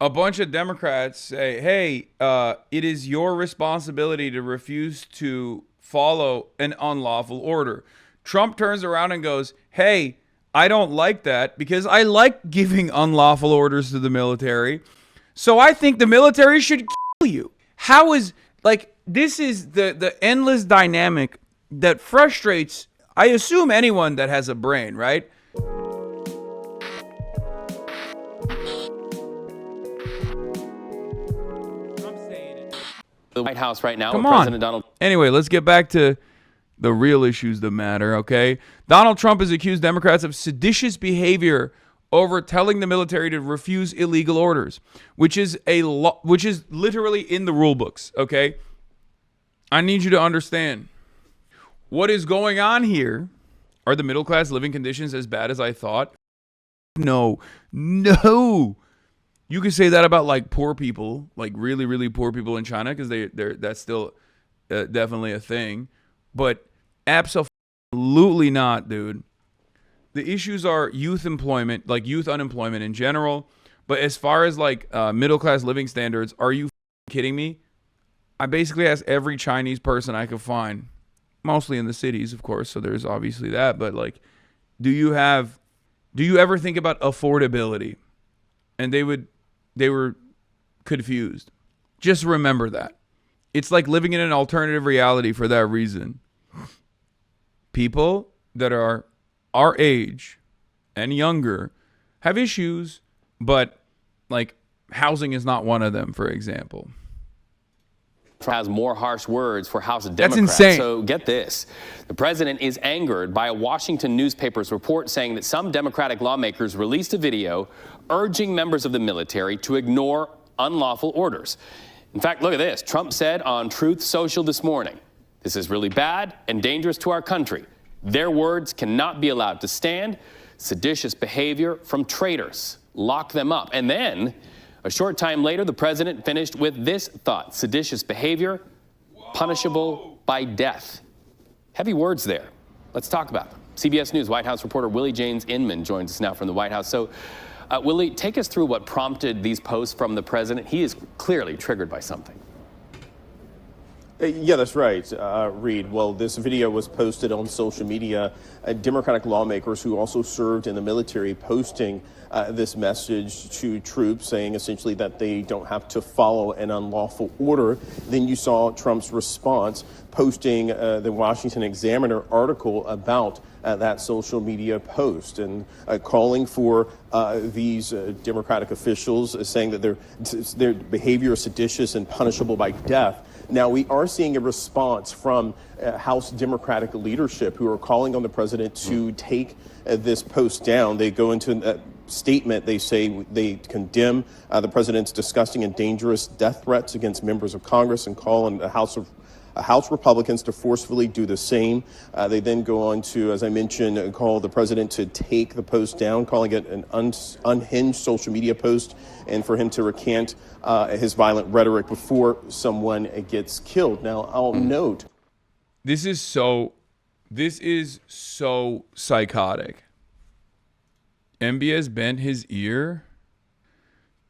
a bunch of Democrats say, hey, it is your responsibility to refuse to follow an unlawful order. Trump turns around and goes, hey, I don't like that because I like giving unlawful orders to the military. So I think the military should kill you. How is, like, this is the endless dynamic that frustrates, I assume, anyone that has a brain, right? The White House right now. Come with on. President Donald. Anyway, let's get back to the real issues that matter, okay? Donald Trump has accused Democrats of seditious behavior over telling the military to refuse illegal orders, which is which is literally in the rule books, okay? I need you to understand. What is going on here? Are the middle class living conditions as bad as I thought? No. You could say that about like poor people, like really, really poor people in China, because that's still definitely a thing. But absolutely not, dude. The issues are youth employment, like youth unemployment in general. But as far as like middle class living standards, are you kidding me? I basically asked every Chinese person I could find, mostly in the cities, of course. So there's obviously that. But like, do you ever think about affordability? And they were confused. Just remember that. It's like living in an alternative reality for that reason. People that are our age and younger have issues, but like housing is not one of them, for example. Has more harsh words for House That's Democrats. insane. So get this. The president is angered by a Washington newspaper's report saying that some Democratic lawmakers released a video urging members of the military to ignore unlawful orders. In fact, look at this. Trump said on Truth Social this morning, "This is really bad and dangerous to our country. Their words cannot be allowed to stand. Seditious behavior from traitors. Lock them up." And then, a short time later, the president finished with this thought: seditious behavior, punishable by death. Heavy words there. Let's talk about them. CBS News White House reporter Willie James Inman joins us now from the White House. So, Willie, take us through what prompted these posts from the president. He is clearly triggered by something. Yeah, that's right, Reed. Well, this video was posted on social media. Democratic lawmakers who also served in the military posting this message to troops, saying essentially that they don't have to follow an unlawful order. Then you saw Trump's response, posting the Washington Examiner article about that social media post, and calling for these Democratic officials, saying that their behavior is seditious and punishable by death. Now, we are seeing a response from House Democratic leadership who are calling on the president to take this post down. They go into a statement. They say they condemn the president's disgusting and dangerous death threats against members of Congress and call on the House Republicans to forcefully do the same. They then go on to, as I mentioned, call the president to take the post down, calling it an unhinged social media post, and for him to recant his violent rhetoric before someone gets killed. Now, I'll note. This is so psychotic. MBS bent his ear.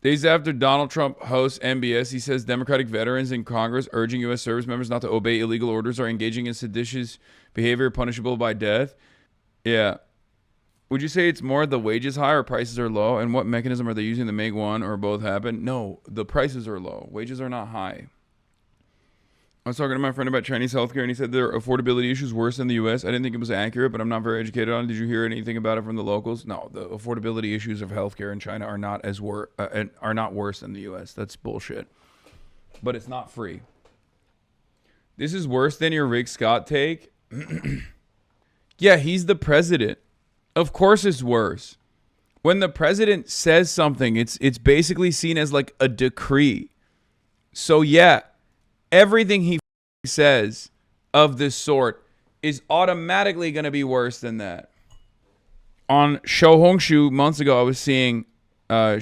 Days after Donald Trump hosts MBS, he says Democratic veterans in Congress urging U.S. service members not to obey illegal orders are engaging in seditious behavior punishable by death. Yeah. Would you say it's more the wages high or prices are low? And what mechanism are they using to make one or both happen? No, the prices are low. Wages are not high. I was talking to my friend about Chinese healthcare, and he said there are affordability issues worse than the U.S. I didn't think it was accurate, but I'm not very educated on it. Did you hear anything about it from the locals? No, the affordability issues of healthcare in China are not worse than the U.S. That's bullshit. But it's not free. This is worse than your Rick Scott take. Yeah, he's the president. Of course it's worse. When the president says something, it's basically seen as like a decree. So yeah, everything he says of this sort is automatically going to be worse than that. On Xiaohongshu months ago, I was seeing the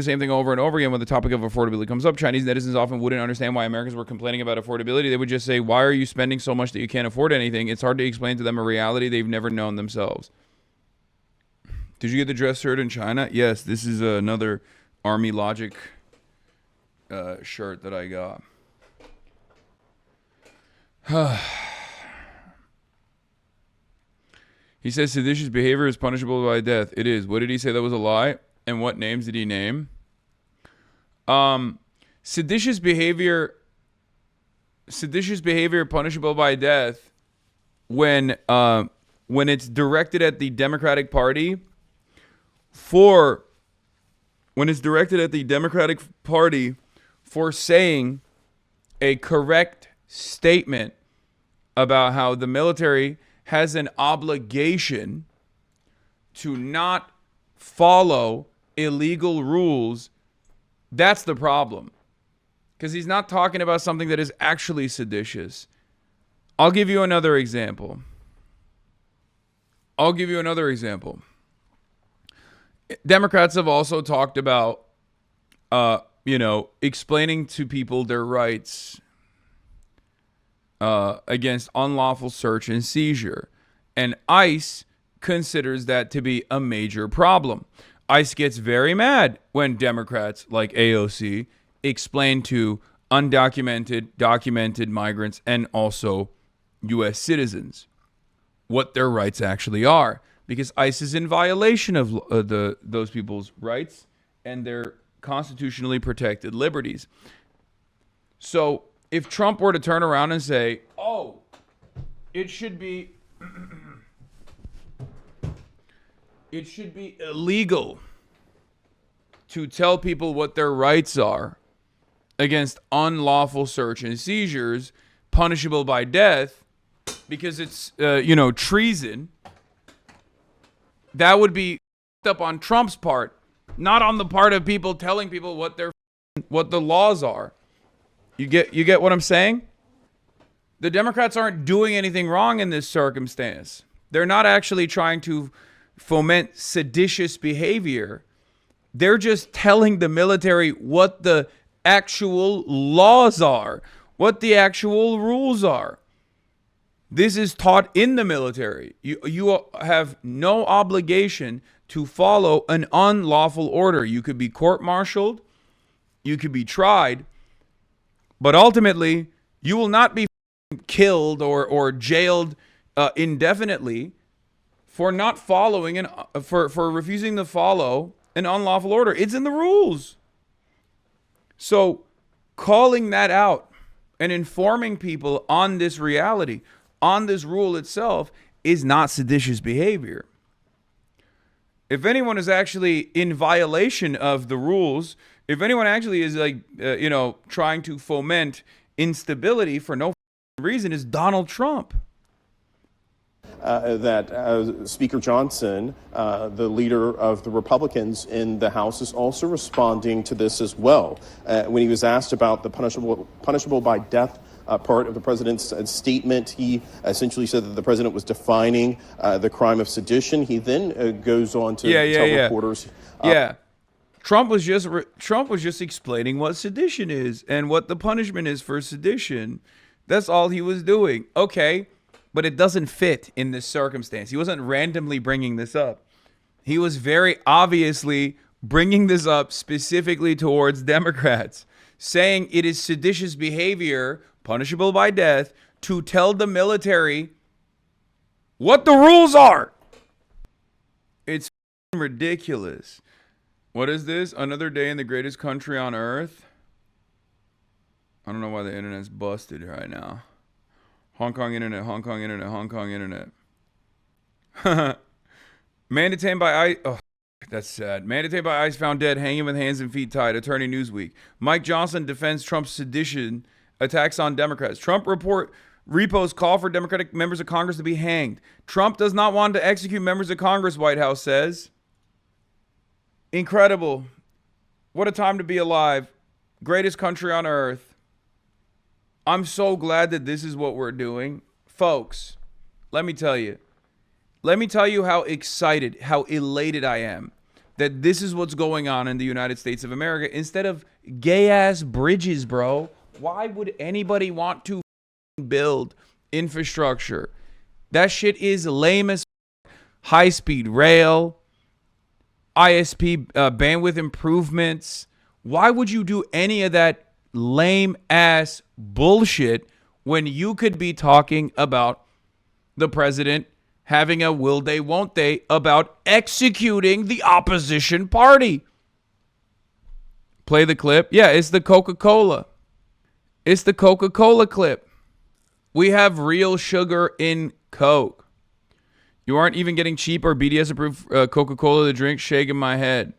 same thing over and over again when the topic of affordability comes up. Chinese netizens often wouldn't understand why Americans were complaining about affordability. They would just say, why are you spending so much that you can't afford anything? It's hard to explain to them a reality they've never known themselves. Did you get the dress shirt in China? Yes, this is another Army Logic shirt that I got. He says seditious behavior is punishable by death. It is. What did he say that was a lie? And what names did he name? Seditious behavior punishable by death when it's directed at the Democratic Party for saying a correct statement about how the military has an obligation to not follow illegal rules. That's the problem. Because he's not talking about something that is actually seditious. I'll give you another example. Democrats have also talked about, explaining to people their rights against unlawful search and seizure. And ICE considers that to be a major problem. ICE gets very mad when Democrats like AOC explain to undocumented, documented migrants and also U.S. citizens what their rights actually are, because ICE is in violation of those people's rights and their constitutionally protected liberties. So if Trump were to turn around and say, "Oh, it should be illegal to tell people what their rights are against unlawful search and seizures, punishable by death, because it's treason," that would be up on Trump's part, not on the part of people telling people what the laws are. You get what I'm saying? The Democrats aren't doing anything wrong in this circumstance. They're not actually trying to foment seditious behavior. They're just telling the military what the actual laws are, what the actual rules are. This is taught in the military. You have no obligation to follow an unlawful order. You could be court-martialed, you could be tried, but ultimately you will not be killed or jailed indefinitely for not following for refusing to follow an unlawful order. It's in the rules. So calling that out and informing people on this reality, on this rule itself, is not seditious behavior. If anyone is actually in violation of the rules, if anyone actually is trying to foment instability for no reason, is Donald Trump. Speaker Johnson, the leader of the Republicans in the House, is also responding to this as well. When he was asked about the punishable by death part of the president's statement, he essentially said that the president was defining the crime of sedition. He then goes on to tell reporters. Trump was just explaining what sedition is and what the punishment is for sedition. That's all he was doing. Okay. But it doesn't fit in this circumstance. He wasn't randomly bringing this up. He was very obviously bringing this up specifically towards Democrats, saying it is seditious behavior, punishable by death, to tell the military what the rules are. It's ridiculous. What is this? Another day in the greatest country on earth? I don't know why the internet's busted right now. Hong Kong internet, Hong Kong internet, Hong Kong internet. Man detained by ICE. Oh, that's sad. Man detained by ICE found dead, hanging with hands and feet tied. Attorney Newsweek. Mike Johnson defends Trump's sedition attacks on Democrats. Trump reposts call for Democratic members of Congress to be hanged. Trump does not want to execute members of Congress, White House says. Incredible. What a time to be alive. Greatest country on earth. I'm so glad that this is what we're doing. Folks, let me tell you how excited, how elated I am that this is what's going on in the United States of America instead of gay-ass bridges, bro. Why would anybody want to build infrastructure? That shit is lame as high-speed rail, ISP bandwidth improvements. Why would you do any of that lame ass bullshit when you could be talking about the president having a will they, won't they about executing the opposition party? Play the clip. Yeah, it's the Coca-Cola. It's the Coca-Cola clip. We have real sugar in Coke. You aren't even getting cheap or BDS approved Coca-Cola to drink. Shaking my head.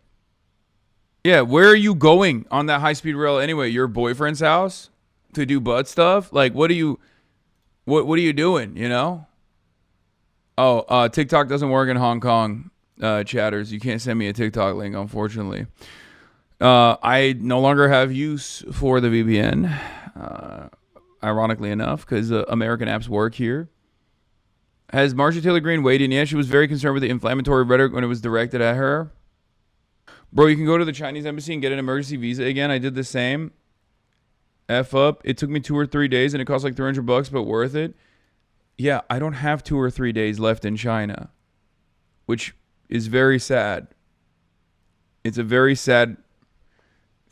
Yeah, where are you going on that high-speed rail anyway? Your boyfriend's house to do butt stuff? Like, what are you doing, you know? Oh, TikTok doesn't work in Hong Kong, chatters. You can't send me a TikTok link, unfortunately. I no longer have use for the VPN, ironically enough, because American apps work here. Has Marjorie Taylor Greene weighed in? Yeah, she was very concerned with the inflammatory rhetoric when it was directed at her. Bro, you can go to the Chinese embassy and get an emergency visa again. I did the same. F up. It took me 2 or 3 days and it cost like $300, but worth it. Yeah, I don't have 2 or 3 days left in China, which is very sad. It's a very sad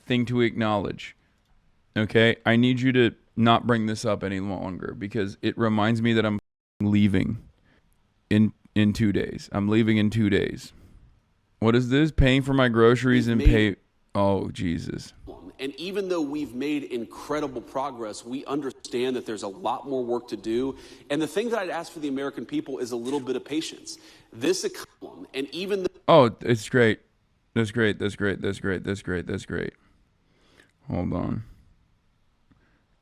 thing to acknowledge. Okay? I need you to not bring this up any longer because it reminds me that I'm leaving in 2 days. I'm leaving in 2 days. What is this? Paying for my groceries and pay. Oh, Jesus. And even though we've made incredible progress, we understand that there's a lot more work to do. And the thing that I'd ask for the American people is a little bit of patience. This economy, and even the oh, it's great. That's great. That's great. That's great. That's great. That's great. Hold on.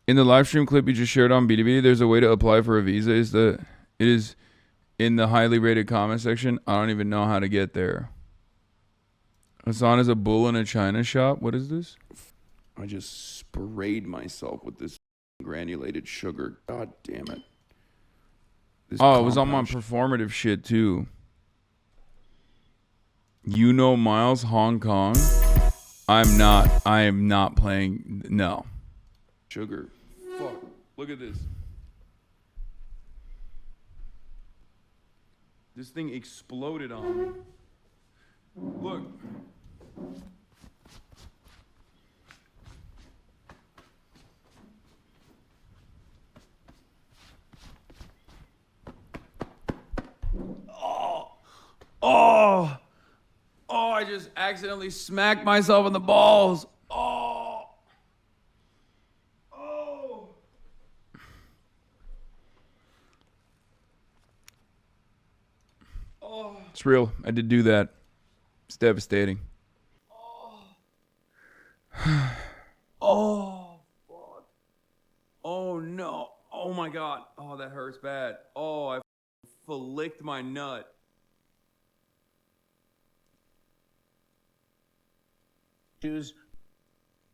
In the live stream clip you just shared on BDB, there's a way to apply for a visa. It is in the highly rated comment section. I don't even know how to get there. Hassan is a bull in a China shop. What is this? I just sprayed myself with this granulated sugar. God damn it. This it was on my performative shit too. You know Miles, Hong Kong? I am not playing. No. Sugar. Fuck. Look at this. This thing exploded on me. Look. Oh, I just accidentally smacked myself in the balls. Oh. It's real. I did do that. It's devastating. Oh, fuck. Oh, no. Oh, my God. Oh, that hurts bad. Oh, I licked my nut.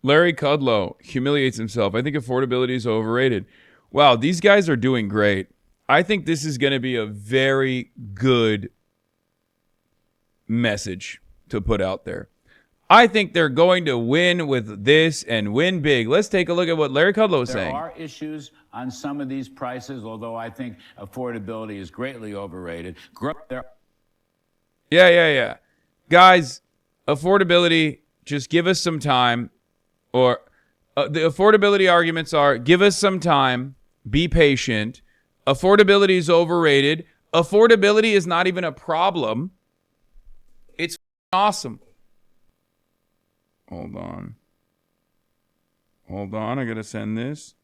Larry Kudlow humiliates himself. I think affordability is overrated. Wow, these guys are doing great. I think this is going to be a very good message to put out there. I think they're going to win with this and win big. Let's take a look at what Larry Kudlow is saying. There are issues on some of these prices, although I think affordability is greatly overrated. Yeah. Guys, affordability, just give us some time. Or the affordability arguments are, give us some time, be patient. Affordability is overrated. Affordability is not even a problem. It's awesome. Hold on. I gotta send this.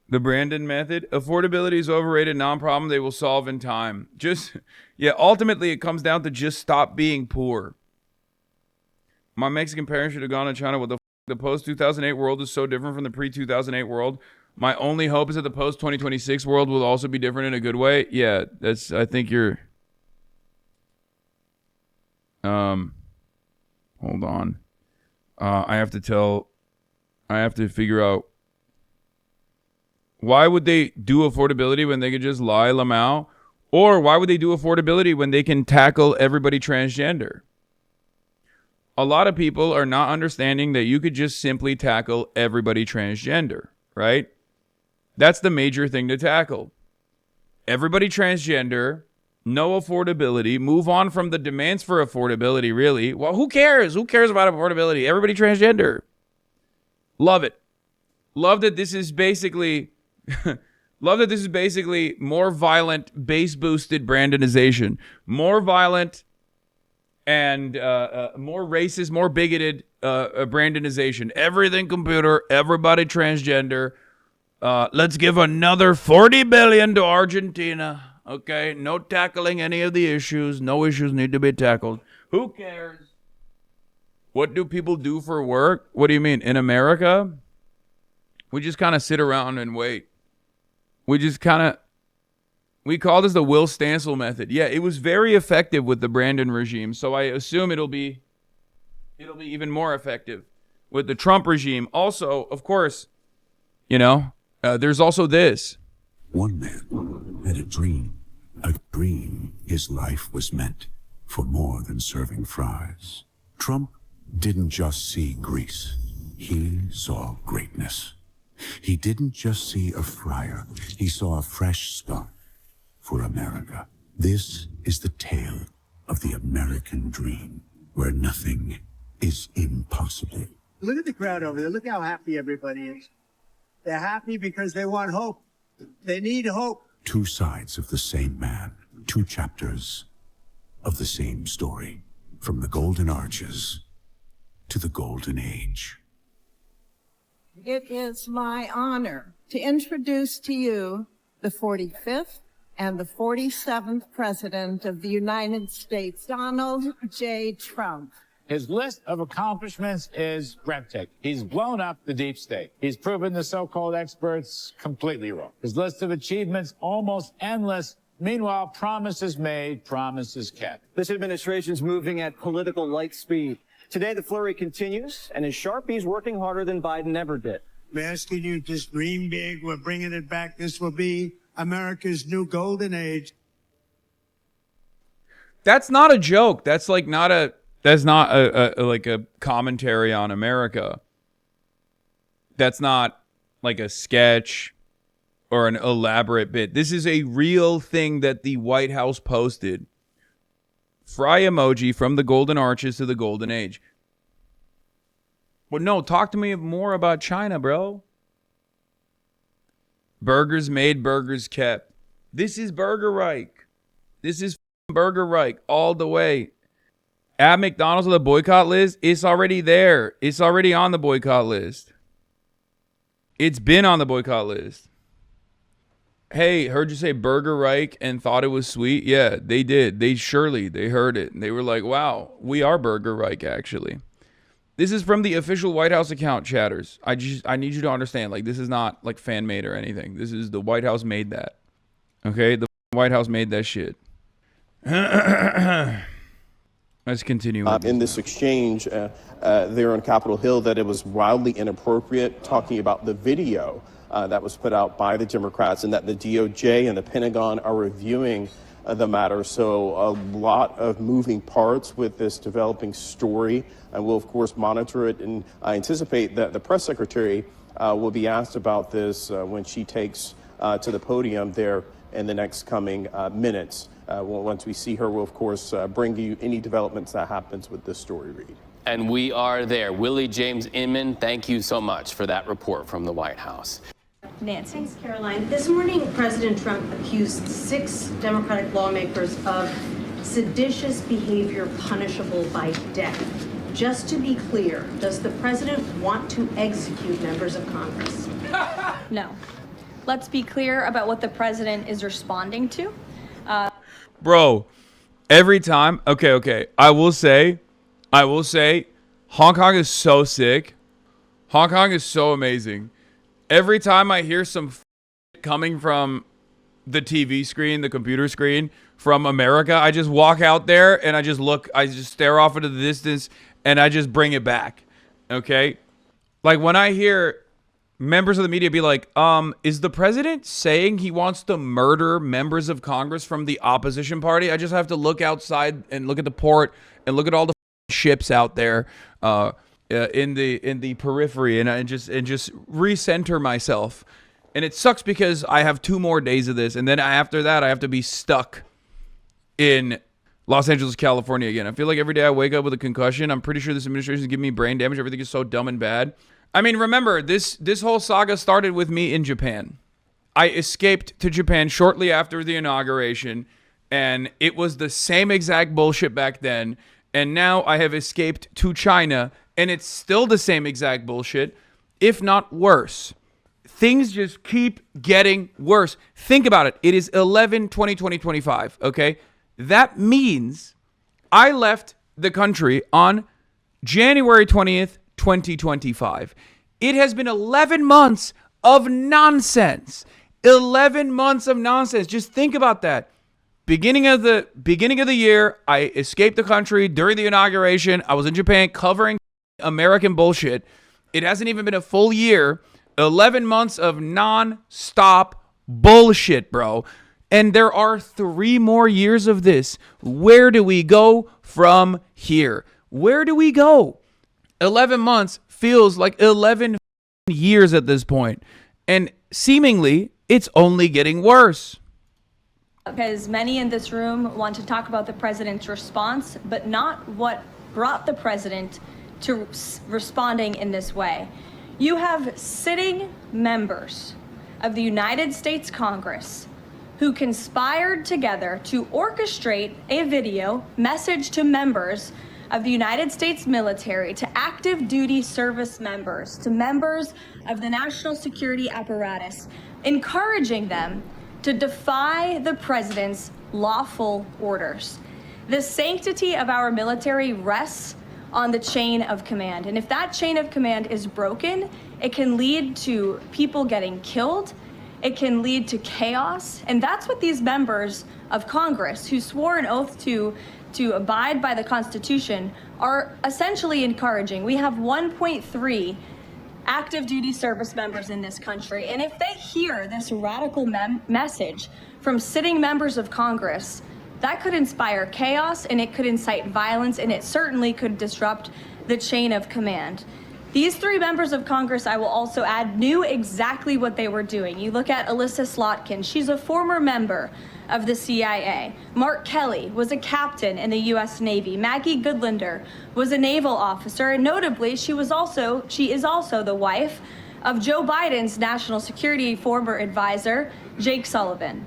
The Brandon method. Affordability is overrated, non-problem. They will solve in time. Ultimately it comes down to just stop being poor. My Mexican parents should have gone to China. What the post-2008 world is so different from the pre-2008 world. My only hope is that the post-2026 world will also be different in a good way. Yeah, I think you're... Hold on. I have to figure out, why would they do affordability when they could just lie Lamau? Or why would they do affordability when they can tackle everybody transgender? A lot of people are not understanding that you could just simply tackle everybody transgender, right? That's the major thing to tackle. Everybody transgender, No affordability. Move on from the demands for affordability, really. Well, who cares? Who cares about affordability? Everybody transgender. Love it. Love that this is basically more violent, base-boosted Brandonization. More violent and more racist, more bigoted Brandonization. Everything computer, everybody transgender. Let's give another $40 billion to Argentina. Okay, no tackling any of the issues. No issues need to be tackled. Who cares? What do people do for work? What do you mean? In America, we just kind of sit around and wait. We call this the Will Stancil method. Yeah, it was very effective with the Brandon regime, so I assume it'll be even more effective with the Trump regime. Also, of course, there's also this. One man had a dream his life was meant for more than serving fries. Trump didn't just see Greece, he saw greatness. He didn't just see a fryer, he saw a fresh start for America. This is the tale of the American dream, where nothing is impossible. Look at the crowd over there. Look how happy everybody is. They're happy because they want hope. They need hope. Two sides of the same man, two chapters of the same story, from the Golden Arches to the Golden Age. It is my honor to introduce to you the 45th and the 47th President of the United States, Donald J. Trump. His list of accomplishments is breathtaking. He's blown up the deep state. He's proven the so-called experts completely wrong. His list of achievements almost endless. Meanwhile, promises made, promises kept. This administration's moving at political light speed. Today, the flurry continues, and his Sharpie's working harder than Biden ever did. We're asking you to dream big. We're bringing it back. This will be America's new golden age. That's not a joke. That's not a commentary on America. That's not like a sketch or an elaborate bit. This is a real thing that the White House posted. Fry emoji from the Golden Arches to the Golden Age. Well, no, talk to me more about China, bro. Burgers made, burgers kept. This is Burger Reich. This is Burger Reich all the way. At McDonald's on the boycott list, it's already there. It's already on the boycott list. It's been on the boycott list. Hey, heard you say Burger Reich and thought it was sweet? Yeah, they did. They heard it. And they were like, wow, we are Burger Reich, actually. This is from the official White House account, chatters. I need you to understand, this is not fan made or anything. This is the White House made that. Okay? The White House made that shit. Let's continue. In this exchange there on Capitol Hill, that it was wildly inappropriate, talking about the video that was put out by the Democrats, and that the DOJ and the Pentagon are reviewing the matter. So a lot of moving parts with this developing story, and we'll of course monitor it. And I anticipate that the press secretary will be asked about this when she takes to the podium there in the next coming minutes. Once we see her, we'll of course bring you any developments that happens with this story, Reed. And we are there. Willie James Inman, thank you so much for that report from the White House. Nancy. Thanks, Caroline. This morning, President Trump accused 6 Democratic lawmakers of seditious behavior punishable by death. Just to be clear, does the president want to execute members of Congress? No. Let's be clear about what the president is responding to. Bro, every time. Okay. I will say, Hong Kong is so sick. Hong Kong is so amazing. Every time I hear some coming from the TV screen, the computer screen from America, I just walk out there and I just stare off into the distance and I just bring it back. Okay? Like when I hear members of the media be like, is the president saying he wants to murder members of Congress from the opposition party? I just have to look outside and look at the port and look at all the ships out there in the periphery, and just recenter myself. And it sucks because I have 2 more days of this, and then after that I have to be stuck in Los Angeles, California again. I feel like every day I wake up with a concussion. I'm pretty sure this administration is giving me brain damage. Everything is so dumb and bad. I mean, remember, this whole saga started with me in Japan. I escaped to Japan shortly after the inauguration, and it was the same exact bullshit back then. And now I have escaped to China, and it's still the same exact bullshit, if not worse. Things just keep getting worse. Think about it. It is 11/20/2025, okay? That means I left the country on January 20th, 2025. It has been 11 months of nonsense. 11 months of nonsense. Just think about that. Beginning of the year, I escaped the country during the inauguration. I was in Japan covering American bullshit. It hasn't even been a full year. 11 months of non-stop bullshit, bro. And there are 3 more years of this. Where do we go from here? Where do we go? 11 months feels like 11 years at this point. And seemingly, it's only getting worse. Because many in this room want to talk about the president's response, but not what brought the president to responding in this way. You have sitting members of the United States Congress who conspired together to orchestrate a video message to members of the United States military, to active duty service members, to members of the national security apparatus, encouraging them to defy the president's lawful orders. The sanctity of our military rests on the chain of command. And if that chain of command is broken, it can lead to people getting killed. It can lead to chaos. And that's what these members of Congress who swore an oath to abide by the Constitution are essentially encouraging. We have 1.3 active duty service members in this country. And if they hear this radical message from sitting members of Congress, that could inspire chaos, and it could incite violence, and it certainly could disrupt the chain of command. These 3 members of Congress, I will also add, knew exactly what they were doing. You look at Alyssa Slotkin. She's a former member of the CIA. Mark Kelly was a captain in the U.S. Navy. Maggie Goodlander was a naval officer, and notably, she is also the wife of Joe Biden's national security former advisor, Jake Sullivan.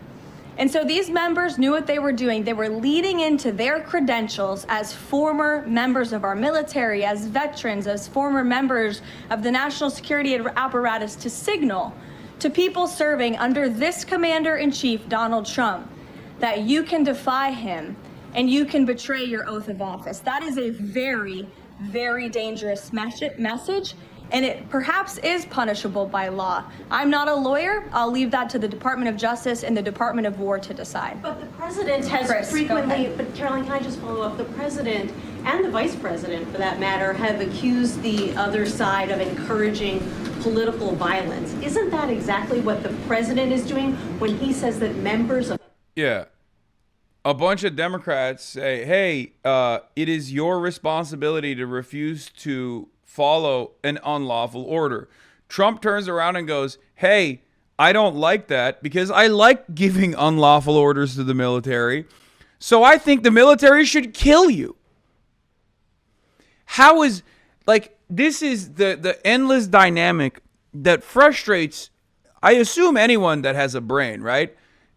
And so these members knew what they were doing. They were leading into their credentials as former members of our military, as veterans, as former members of the national security apparatus to signal to people serving under this commander-in-chief, Donald Trump, that you can defy him and you can betray your oath of office. That is a very, very dangerous message. And it perhaps is punishable by law. I'm not a lawyer. I'll leave that to the Department of Justice and the Department of War to decide. But the president has frequently, but Caroline, can I just follow up? The president and the vice president, for that matter, have accused the other side of encouraging political violence. Isn't that exactly what the president is doing when he says that members of... Yeah. A bunch of Democrats say, hey, it is your responsibility to refuse to follow an unlawful order. Trump turns around and goes, hey, I don't like that because I like giving unlawful orders to the military. So I think the military should kill you. How is, like, this is the endless dynamic that frustrates, I assume, anyone that has a brain, right?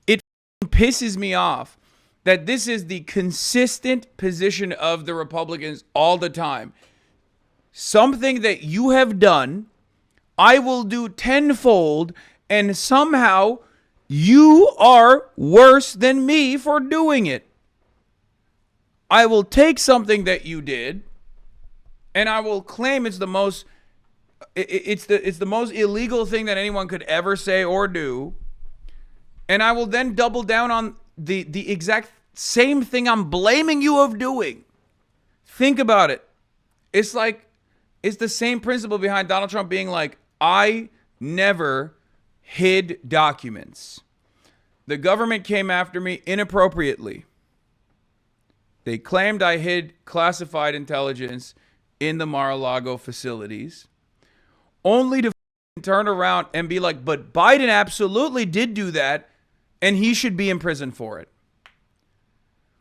It pisses me off that this is the consistent position of the Republicans all the time. Something that you have done, I will do tenfold, and somehow you are worse than me for doing it. I will take something that you did, and I will claim it's the most illegal thing that anyone could ever say or do, and I will then double down on the exact same thing I'm blaming you of doing. Think about it. It's like, it's the same principle behind Donald Trump being like, I never hid documents. The government came after me inappropriately. They claimed I hid classified intelligence in the Mar-a-Lago facilities, only to turn around and be like, but Biden absolutely did do that, and he should be in prison for it.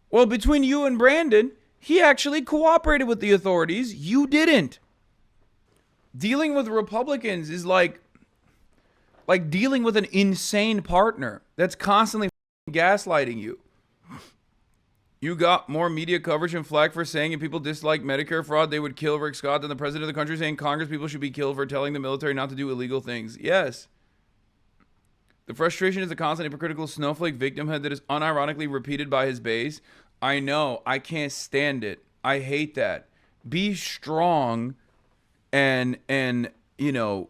Well, between you and Brandon, he actually cooperated with the authorities. You didn't. Dealing with Republicans is like dealing with an insane partner that's constantly gaslighting you. You got more media coverage and flack for saying if people dislike Medicare fraud, they would kill Rick Scott than the president of the country saying Congress people should be killed for telling the military not to do illegal things. Yes. The frustration is a constant hypocritical snowflake victimhood that is unironically repeated by his base. I know. I can't stand it. I hate that. Be strong and you know,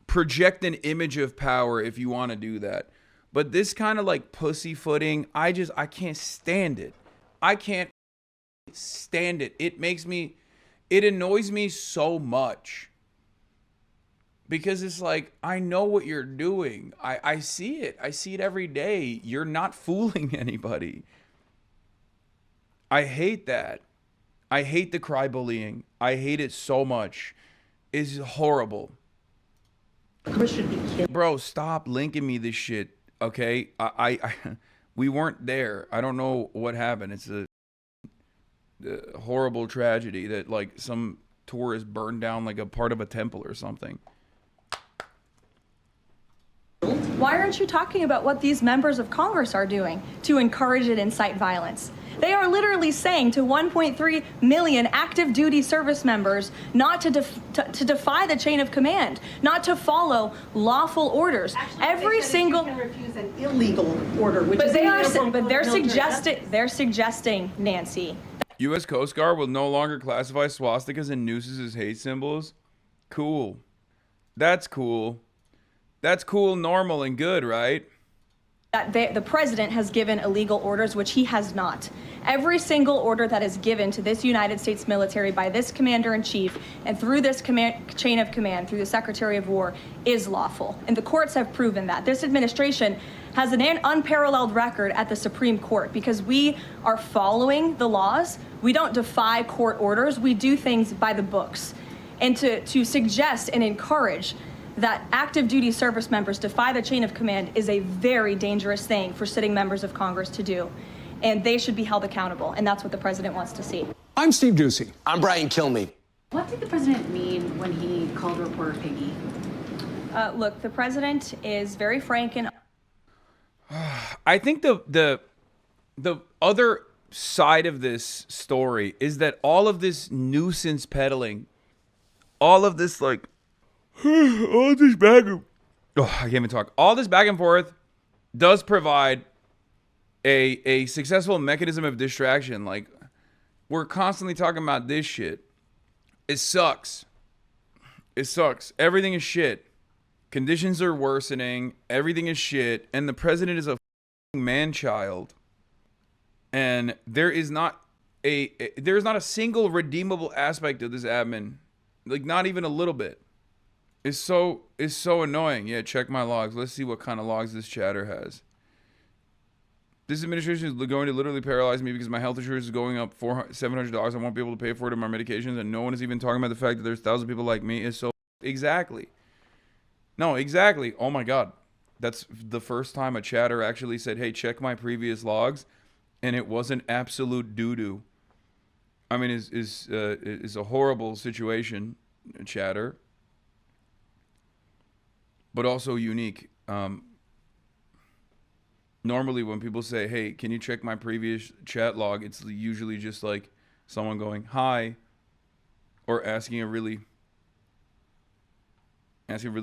project an image of power if you want to do that. But this kind of like pussyfooting, I can't stand it. I can't stand it. It annoys me so much. Because it's like, I know what you're doing. I see it. I see it every day. You're not fooling anybody. I hate that. I hate the cry bullying. I hate it so much. It's horrible. Bro, stop linking me this shit, okay? We weren't there. I don't know what happened. It's a horrible tragedy that like some tourist burned down like a part of a temple or something. Why aren't you talking about what these members of Congress are doing to encourage and incite violence? They are literally saying to 1.3 million active duty service members not to defy the chain of command, not to follow lawful orders. Actually, every single you can refuse an illegal order, which but is they're suggesting, Nancy. U.S. Coast Guard will no longer classify swastikas and nooses as hate symbols. Cool. That's cool. That's cool, normal, and good, right? That the president has given illegal orders, which he has not. Every single order that is given to this United States military by this commander-in-chief and through this chain of command, through the Secretary of War, is lawful. And the courts have proven that. This administration has an unparalleled record at the Supreme Court because we are following the laws. We don't defy court orders. We do things by the books. And to suggest and encourage that active duty service members defy the chain of command is a very dangerous thing for sitting members of Congress to do. And they should be held accountable. And that's what the president wants to see. I'm Steve Doocy. I'm Brian Kilmeade. What did the president mean when he called reporter piggy? Look, the president is very frank and I think the other side of this story is that all of this nuisance peddling, all of this like all this back and I can't even talk. All this back and forth does provide a successful mechanism of distraction. Like, we're constantly talking about this shit. It sucks. It sucks. Everything is shit. Conditions are worsening. Everything is shit. And the president is a man-child. And there is not a single redeemable aspect of this admin. Like, not even a little bit. It's so annoying. Yeah, check my logs. Let's see what kind of logs this chatter has. This administration is going to literally paralyze me because my health insurance is going up $700. I won't be able to pay for it in my medications, and no one is even talking about the fact that there's thousands of people like me. Is so exactly. No, exactly. Oh my God, that's the first time a chatter actually said, "Hey, check my previous logs," and it wasn't absolute doo doo. I mean, is a horrible situation, chatter, but also unique. Normally when people say, "Hey, can you check my previous chat log?" it's usually just like someone going, "Hi," or asking a really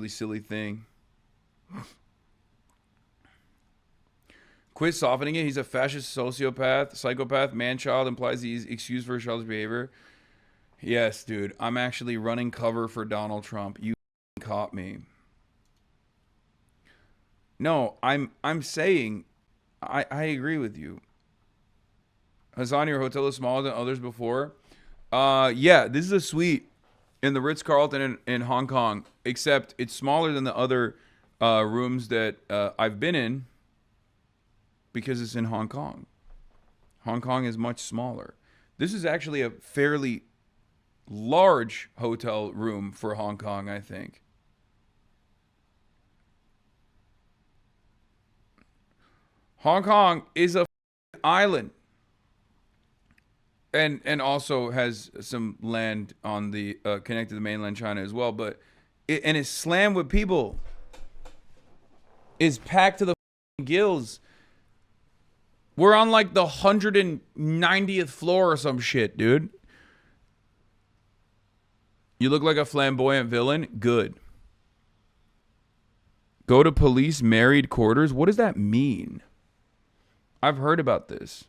silly thing. Quit softening it. He's a fascist sociopath, psychopath, man-child, implies he's excused for his childish behavior. Yes, dude. I'm actually running cover for Donald Trump. You caught me. No, I'm saying I agree with you. Hassan, your hotel is smaller than others before. Yeah, this is a suite in the Ritz-Carlton in Hong Kong, except it's smaller than the other rooms that I've been in because it's in Hong Kong. Hong Kong is much smaller. This is actually a fairly large hotel room for Hong Kong, I think. Hong Kong is a island. and also has some land on the connected to mainland China as well. But it's slammed with people. Is packed to the gills. We're on like the 190th floor or some shit, dude. You look like a flamboyant villain. Good. Go to police married quarters. What does that mean? I've heard about this.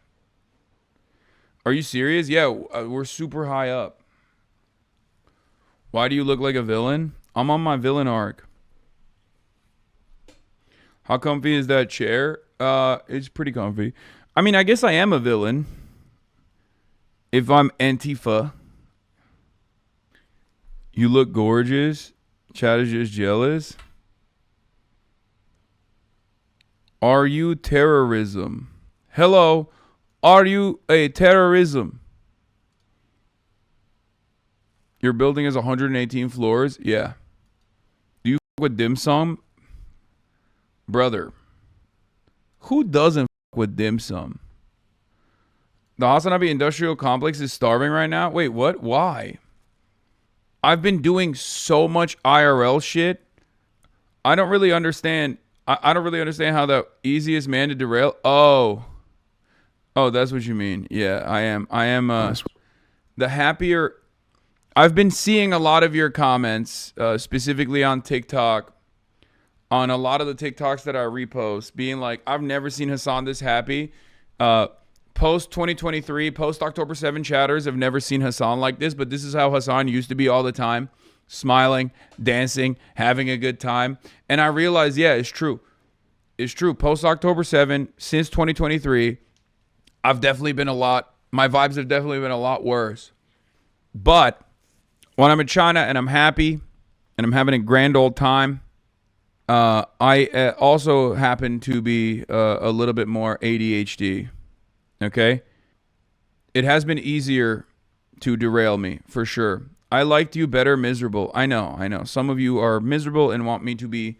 Are you serious? Yeah, we're super high up. Why do you look like a villain? I'm on my villain arc. How comfy is that chair? It's pretty comfy. I mean, I guess I am a villain. If I'm Antifa. You look gorgeous. Chad is just jealous. Are you terrorism? Hello. Are you a terrorism? Your building has 118 floors? Yeah. Do you fuck with dim sum? Brother. Who doesn't fuck with dim sum? The Hasanabi industrial complex is starving right now? Wait, what? Why? I've been doing so much IRL shit. I don't really understand. I don't really understand how the easiest man to derail. Oh, that's what you mean. Yeah, I am. The happier. I've been seeing a lot of your comments, specifically on TikTok, on a lot of the TikToks that I repost, being like, I've never seen Hasan this happy. Post 2023, post October 7 chatters have never seen Hasan like this, but this is how Hasan used to be all the time. Smiling, dancing, having a good time. And I realized, yeah, it's true. It's true. Post October 7, since 2023, I've definitely been my vibes have definitely been a lot worse. But when I'm in China and I'm happy and I'm having a grand old time, I also happen to be a little bit more ADHD. Okay? It has been easier to derail me, for sure. I liked you better miserable. I know. Some of you are miserable and want me to be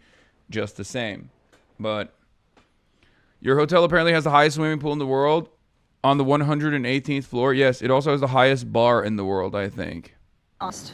just the same. But your hotel apparently has the highest swimming pool in the world on the 118th floor. Yes, it also has the highest bar in the world, I think.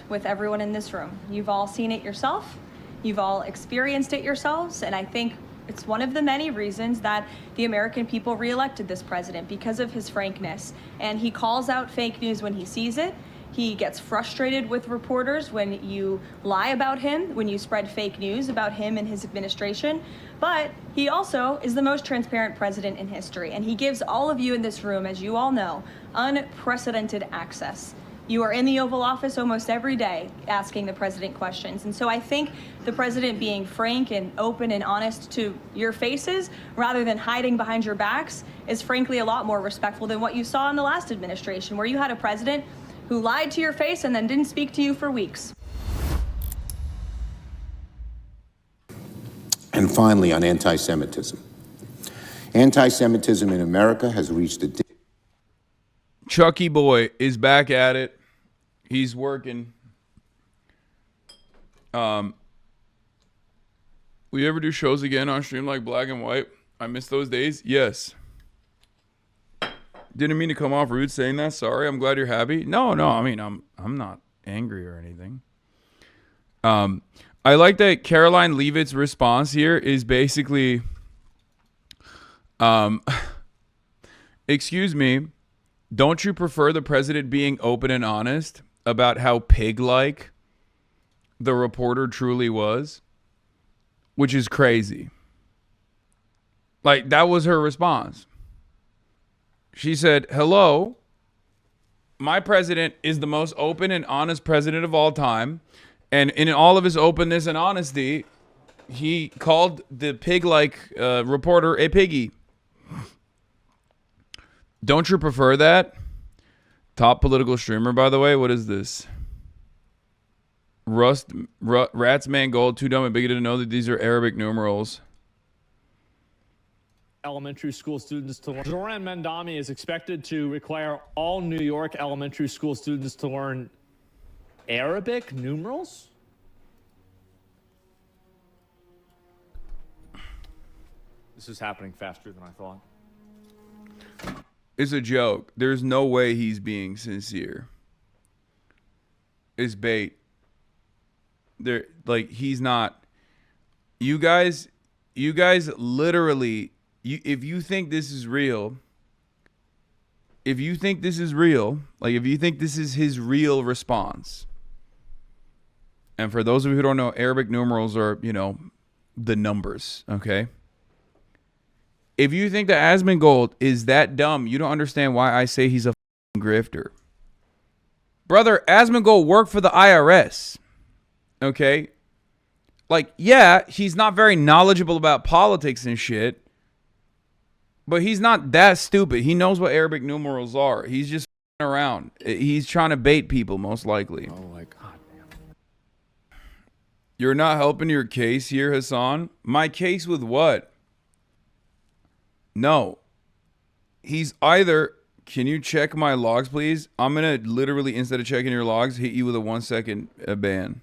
With everyone in this room. You've all seen it yourself. You've all experienced it yourselves. And I think it's one of the many reasons that the American people reelected this president, because of his frankness. And he calls out fake news when he sees it. He gets frustrated with reporters when you lie about him, when you spread fake news about him and his administration. But he also is the most transparent president in history. And he gives all of you in this room, as you all know, unprecedented access. You are in the Oval Office almost every day asking the president questions. And so I think the president being frank and open and honest to your faces rather than hiding behind your backs is frankly a lot more respectful than what you saw in the last administration, where you had a president who lied to your face and then didn't speak to you for weeks. And finally, on anti-Semitism. Anti-Semitism in America has reached a... Chucky boy is back at it. He's working. We ever do shows again on stream like Black and White? I miss those days. Yes. Didn't mean to come off rude saying that. Sorry. I'm glad you're happy. No. I mean, I'm not angry or anything. I like that Caroline Leavitt's response here is basically, excuse me, don't you prefer the president being open and honest about how pig-like the reporter truly was? Which is crazy. Like, that was her response. She said, hello, my president is the most open and honest president of all time. And in all of his openness and honesty, he called the pig-like reporter a piggy. Don't you prefer that? Top political streamer, by the way. What is this? Rats Mangold, too dumb and bigoted to know that these are Arabic numerals. Elementary school students to learn. Zoran Mandami is expected to require all New York elementary school students to learn Arabic numerals? This is happening faster than I thought. It's a joke. There's no way he's being sincere. It's bait. There, like, he's not. You guys literally, if you think this is real, like, if you think this is his real response, and for those of you who don't know, Arabic numerals are, the numbers, okay? If you think that Asmongold is that dumb, you don't understand why I say he's a grifter. Brother, Asmongold worked for the IRS, okay? Like, yeah, he's not very knowledgeable about politics and shit, but he's not that stupid. He knows what Arabic numerals are. He's just around. He's trying to bait people, most likely. Oh my God, man. You're not helping your case here, Hassan? My case with what? No. He's either... Can you check my logs, please? I'm going to literally, instead of checking your logs, hit you with a 1-second ban.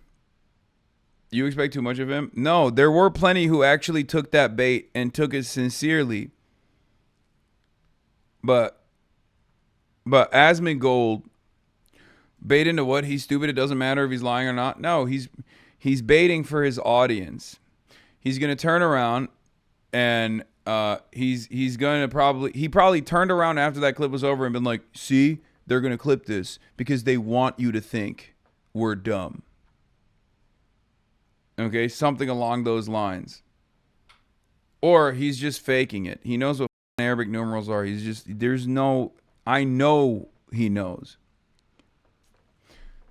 You expect too much of him? No, there were plenty who actually took that bait and took it sincerely. But Asmongold bait into what? He's stupid. It doesn't matter if he's lying or not. No, he's baiting for his audience. He's going to turn around and he's going to he probably turned around after that clip was over and been like, see, they're going to clip this because they want you to think we're dumb. Okay, something along those lines. Or he's just faking it. He knows what Arabic numerals are. I know he knows.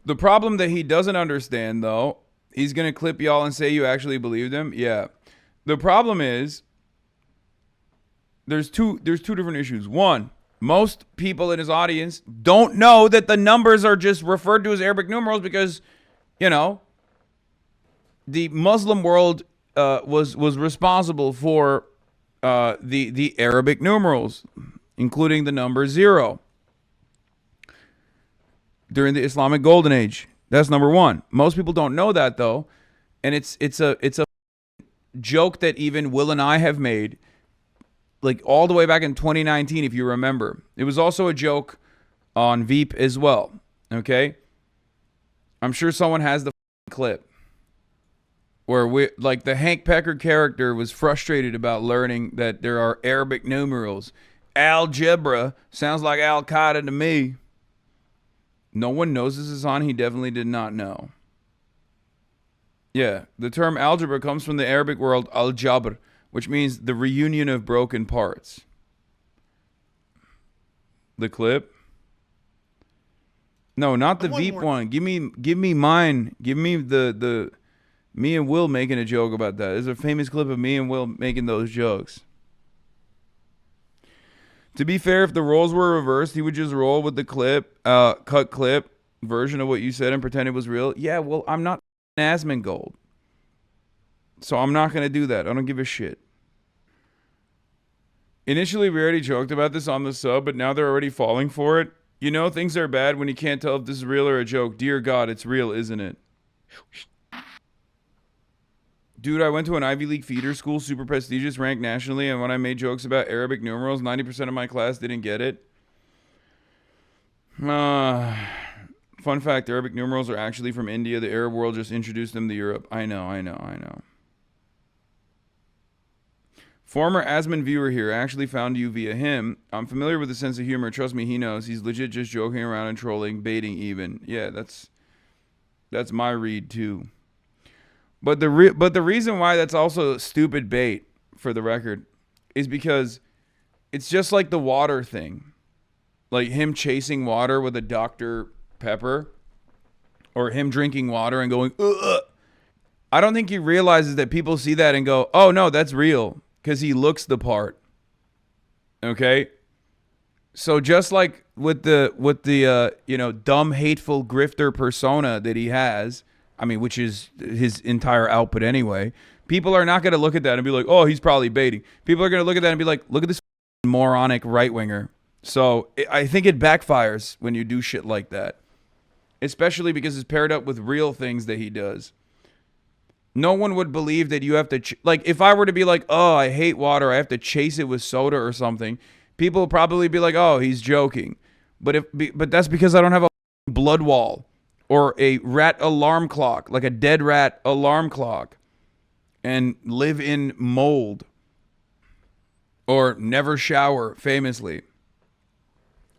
The problem that he doesn't understand, though, he's going to clip y'all and say you actually believed him. Yeah. The problem is there's two different issues. One, most people in his audience don't know that the numbers are just referred to as Arabic numerals because, the Muslim world was responsible for the Arabic numerals, including the number 0 during the Islamic Golden Age. That's number one. Most people don't know that, though, and it's a joke that even Will and I have made, like all the way back in 2019, if you remember. It was also a joke on Veep as well. Okay, I'm sure someone has the clip where the Hank Pecker character was frustrated about learning that there are Arabic numerals. Algebra sounds like Al-Qaeda to me. No one knows this is on. He definitely did not know. Yeah, the term algebra comes from the Arabic word al-jabr, which means the reunion of broken parts. The clip? No, not the Veep one. Give me mine. Give me the me and Will making a joke about that. There's a famous clip of me and Will making those jokes. To be fair, if the roles were reversed, he would just roll with the cut clip version of what you said and pretend it was real. Yeah, well, I'm not Asmongold, so I'm not going to do that. I don't give a shit. Initially, we already joked about this on the sub, but now they're already falling for it. Things are bad when you can't tell if this is real or a joke. Dear God, it's real, isn't it? Dude, I went to an Ivy League feeder school, super prestigious, ranked nationally, and when I made jokes about Arabic numerals, 90% of my class didn't get it. Fun fact, Arabic numerals are actually from India. The Arab world just introduced them to Europe. I know. Former Asmon viewer here. I actually found you via him. I'm familiar with the sense of humor. Trust me, he knows. He's legit just joking around and trolling, baiting even. Yeah, that's my read too. But the reason why that's also stupid bait, for the record, is because it's just like the water thing. Like him chasing water with a Dr. Pepper, or him drinking water and going, ugh. I don't think he realizes that people see that and go, oh no, that's real, because he looks the part. Okay? So just like with the dumb, hateful grifter persona that he has, I mean, which is his entire output anyway, people are not going to look at that and be like, oh, he's probably baiting. People are going to look at that and be like, look at this moronic right-winger. So I think it backfires when you do shit like that, especially because it's paired up with real things that he does. No one would believe that you have to, like, if I were to be like, oh, I hate water, I have to chase it with soda or something, people will probably be like, oh, he's joking. But that's because I don't have a blood wall or a rat alarm clock, like a dead rat alarm clock, and live in mold or never shower, famously.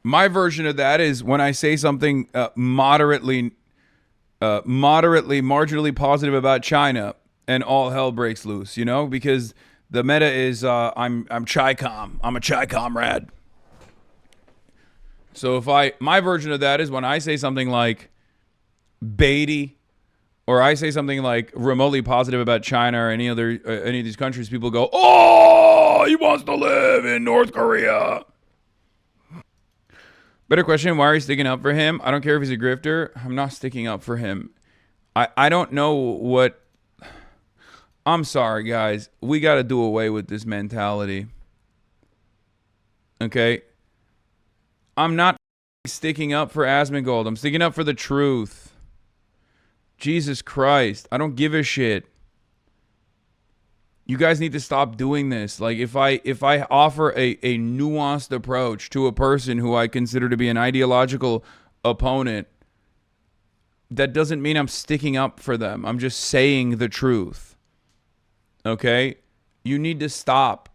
My version of that is when I say something marginally positive about China and all hell breaks loose, you know, because the meta is I'm Chi-Com. I'm a Chi-Comrade. So my version of that is when I say something like Beatty, or I say something like remotely positive about China or any of these countries, people go, oh, he wants to live in North Korea. Better question, why are you sticking up for him? I don't care if he's a grifter. I'm not sticking up for him. I don't know what... I'm sorry, guys. We got to do away with this mentality. Okay? I'm not sticking up for Asmongold. I'm sticking up for the truth. Jesus Christ. I don't give a shit. You guys need to stop doing this. Like, if I offer a nuanced approach to a person who I consider to be an ideological opponent, that doesn't mean I'm sticking up for them. I'm just saying the truth. Okay? You need to stop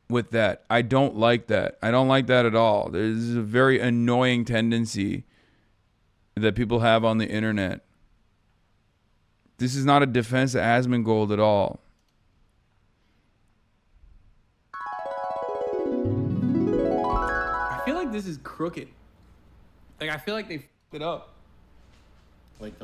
with that. I don't like that. I don't like that at all. There's a very annoying tendency that people have on the internet. This is not a defense of Asmongold at all. I feel like this is crooked. Like, I feel like they f***ed it up. Like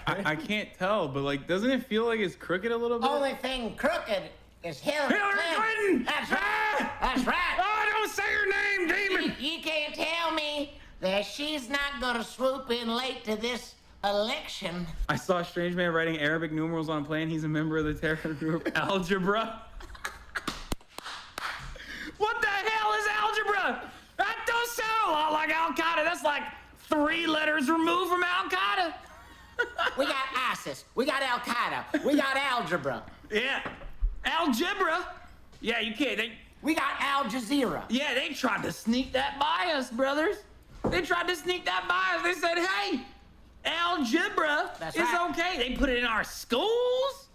I can't tell, but like, doesn't it feel like it's crooked a little bit? Only thing crooked is Hillary Clinton. That's right. That's right. Oh, don't say her name, demon. You can't tell me that she's not gonna swoop in late to this election. I saw a strange man writing Arabic numerals on a plane. He's a member of the terror group Algebra. What the hell is algebra? That don't sound a lot like Al-Qaeda. That's like 3 letters removed from Al-Qaeda. We got ISIS. We got Al-Qaeda. We got algebra. Yeah. Algebra? Yeah, you can't. We got Al Jazeera. Yeah, they tried to sneak that by us, brothers. They tried to sneak that by us. They said, hey, algebra is okay. They put it in our schools?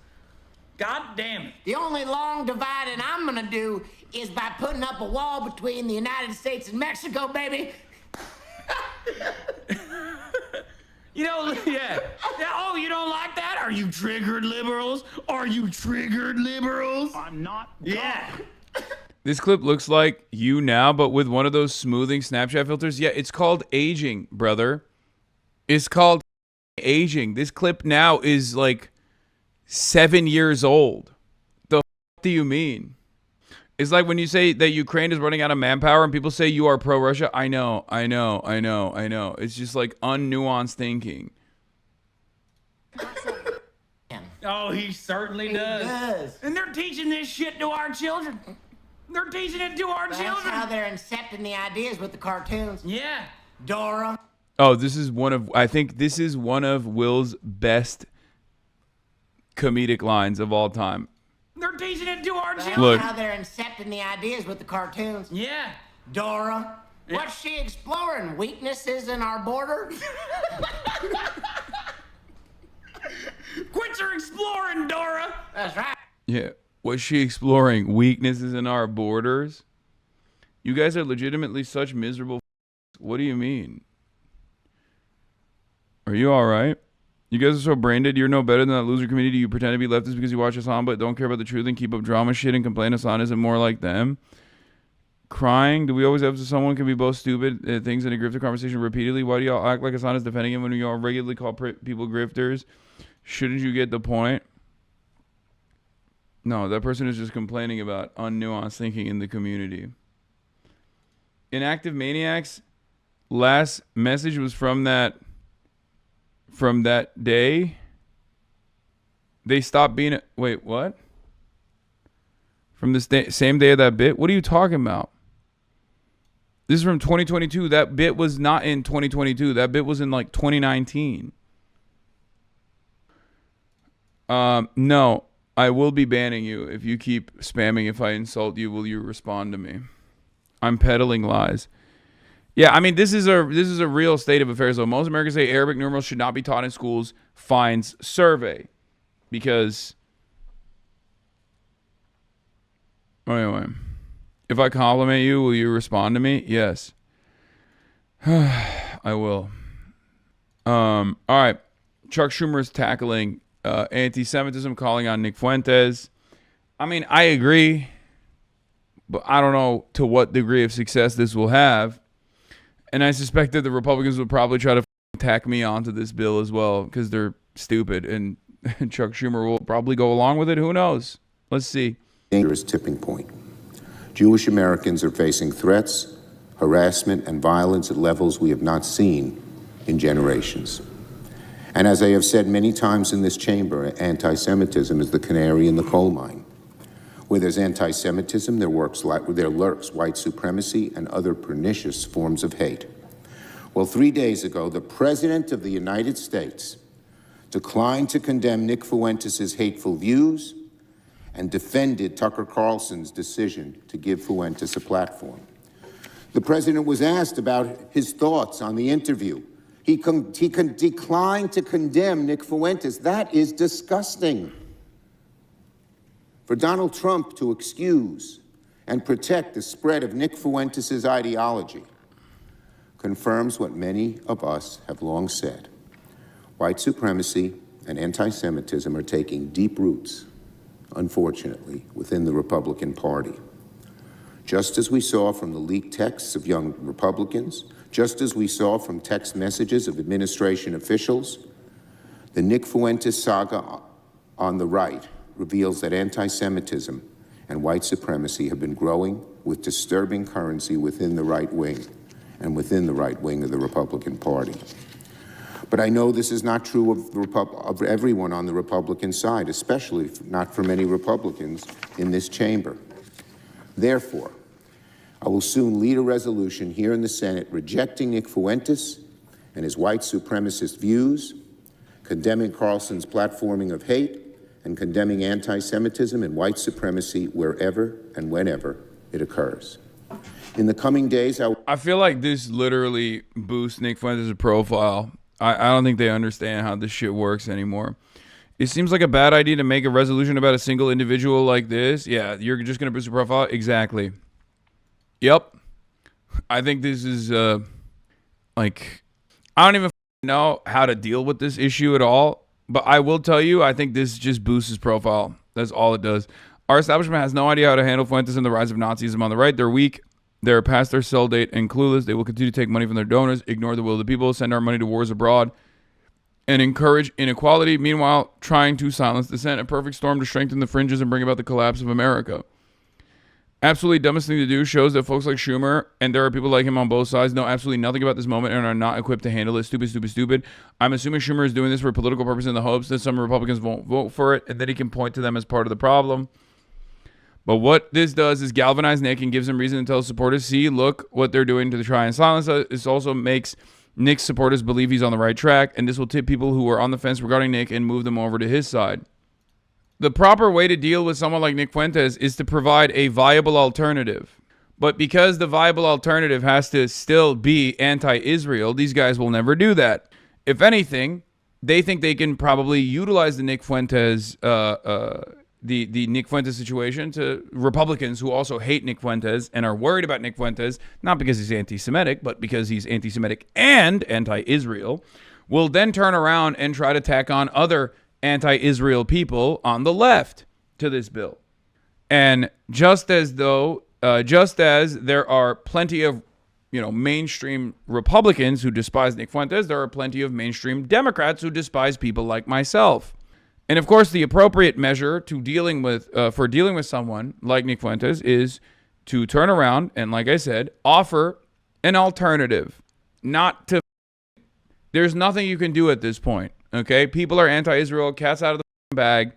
God damn it. The only long dividing I'm gonna do is by putting up a wall between the United States and Mexico, baby. You know, yeah. Oh, you don't like that? Are you triggered, liberals? Are you triggered, liberals? I'm not. Yeah. This clip looks like you now, but with one of those smoothing Snapchat filters. Yeah, it's called aging, brother. It's called aging. This clip now is like 7 years old. The f*** do you mean? It's like when you say that Ukraine is running out of manpower and people say you are pro-Russia. I know. It's just like unnuanced thinking. Oh, he certainly does. And they're teaching this shit to our children. They're teaching it to our children. That's how they're incepting the ideas with the cartoons. Yeah. Dora. Oh, I think this is one of Will's best comedic lines of all time. They're teaching it to our children. Look. How they're incepting the ideas with the cartoons. Yeah. Dora. Yeah. What's she exploring? Weaknesses in our border? Quit your exploring, Dora. That's right. Yeah. Was she exploring weaknesses in our borders? You guys are legitimately such miserable. What do you mean? Are you all right? You guys are so brain dead. You're no better than that loser community. You pretend to be leftist because you watch Hasan but don't care about the truth and keep up drama shit and complain Hasan isn't more like them. Crying. Do we always have to someone can be both stupid things in a grifter conversation repeatedly? Why do y'all act like Hasan is defending him when y'all regularly call people grifters? Shouldn't you get the point? No, that person is just complaining about unnuanced thinking in the community. Inactive Maniacs, last message was from that day. They stopped being wait, what? From the same day of that bit? What are you talking about? This is from 2022. That bit was not in 2022. That bit was in like 2019. No, I will be banning you if you keep spamming. If I insult you, will you respond to me? I'm peddling lies. Yeah, I mean, this is a real state of affairs, though. Most Americans say Arabic numerals should not be taught in schools. Finds survey. Because, anyway, if I compliment you, will you respond to me? Yes. I will. All right. Chuck Schumer is tackling anti-Semitism, calling on Nick Fuentes. I mean, I agree, but I don't know to what degree of success this will have. And I suspect that the Republicans will probably try to tack me onto this bill as well because they're stupid. And Chuck Schumer will probably go along with it. Who knows? Let's see. Dangerous tipping point. Jewish Americans are facing threats, harassment, and violence at levels we have not seen in generations. And as I have said many times in this chamber, anti-Semitism is the canary in the coal mine. Where there's anti-Semitism, there lurks white supremacy and other pernicious forms of hate. Well, 3 days ago, the President of the United States declined to condemn Nick Fuentes' hateful views and defended Tucker Carlson's decision to give Fuentes a platform. The President was asked about his thoughts on the interview. He declined to condemn Nick Fuentes. That is disgusting. For Donald Trump to excuse and protect the spread of Nick Fuentes' ideology confirms what many of us have long said. White supremacy and anti-Semitism are taking deep roots, unfortunately, within the Republican Party. Just as we saw from the leaked texts of young Republicans, just as we saw from text messages of administration officials, the Nick Fuentes saga on the right reveals that anti-Semitism and white supremacy have been growing with disturbing currency within the right wing and within the right wing of the Republican Party. But I know this is not true of everyone on the Republican side, especially not for many Republicans in this chamber. Therefore, I will soon lead a resolution here in the Senate rejecting Nick Fuentes and his white supremacist views, condemning Carlson's platforming of hate, and condemning anti-Semitism and white supremacy wherever and whenever it occurs. In the coming days, I feel like this literally boosts Nick Fuentes' profile. I don't think they understand how this shit works anymore. It seems like a bad idea to make a resolution about a single individual like this. Yeah, you're just going to boost your profile? Exactly. Yep. I think this is, I don't even know how to deal with this issue at all. But I will tell you, I think this just boosts his profile. That's all it does. Our establishment has no idea how to handle Fuentes and the rise of Nazism on the right. They're weak. They're past their sell date and clueless. They will continue to take money from their donors, ignore the will of the people, send our money to wars abroad, and encourage inequality, meanwhile trying to silence dissent. A perfect storm to strengthen the fringes and bring about the collapse of America. Absolutely dumbest thing to do. Shows that folks like Schumer, and there are people like him on both sides, know absolutely nothing about this moment and are not equipped to handle it. Stupid, stupid, stupid. I'm assuming Schumer is doing this for political purpose in the hopes that some Republicans won't vote for it and that he can point to them as part of the problem. But what this does is galvanize Nick and gives him reason to tell his supporters, see, look what they're doing to try and silence us. This also makes Nick's supporters believe he's on the right track, and this will tip people who are on the fence regarding Nick and move them over to his side. The proper way to deal with someone like Nick Fuentes is to provide a viable alternative. But because the viable alternative has to still be anti-Israel, these guys will never do that. If anything, they think they can probably utilize the Nick Fuentes, the Nick Fuentes situation to Republicans who also hate Nick Fuentes and are worried about Nick Fuentes, not because he's anti-Semitic, but because he's anti-Semitic and anti-Israel, will then turn around and try to tack on other anti-Israel people on the left to this bill. And just as there are plenty of, mainstream Republicans who despise Nick Fuentes, there are plenty of mainstream Democrats who despise people like myself. And of course, the appropriate measure to dealing with someone like Nick Fuentes is to turn around and, like I said, offer an alternative. There's nothing you can do at this point. Okay, people are anti-Israel, cats out of the bag.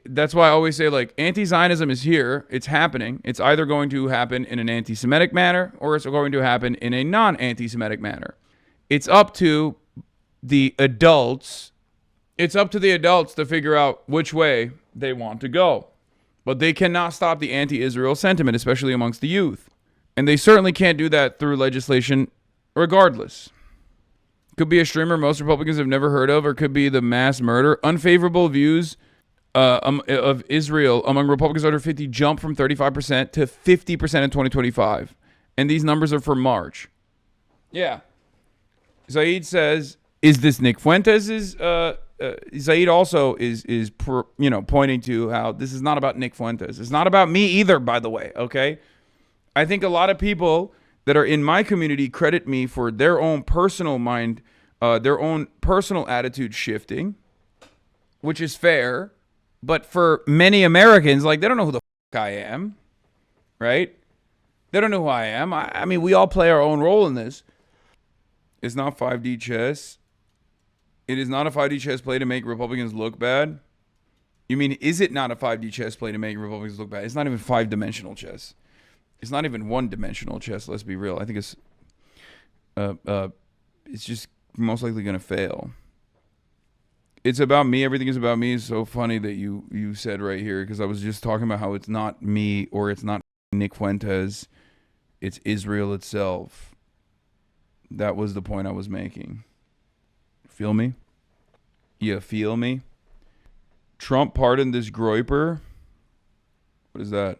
That's why I always say, anti-Zionism is here. It's happening. It's either going to happen in an anti-Semitic manner or it's going to happen in a non-anti-Semitic manner. It's up to the adults. It's up to the adults to figure out which way they want to go. But they cannot stop the anti-Israel sentiment, especially amongst the youth. And they certainly can't do that through legislation regardless. Could be a streamer most Republicans have never heard of, or could be the mass murder. Unfavorable views of Israel among Republicans under 50 jump from 35% to 50% in 2025. And these numbers are for March. Yeah. Zaid says, is this Nick Fuentes'? Zaid also is pointing to how this is not about Nick Fuentes. It's not about me either, by the way, okay? I think a lot of people that are in my community credit me for their own personal their own personal attitude shifting, which is fair. But for many Americans, like, they don't know who the fuck I am, right? They don't know who I am. I mean, we all play our own role in this. It's not 5D chess. It is not a 5D chess play to make Republicans look bad. You mean, is it not a 5D chess play to make Republicans look bad? It's not even 5-dimensional chess. It's not even 1-dimensional chess, let's be real. I think it's just most likely going to fail. It's about me. Everything is about me. It's so funny that you said right here, because I was just talking about how it's not me or it's not Nick Fuentes. It's Israel itself. That was the point I was making. Feel me? You feel me? Trump pardoned this groyper. What is that?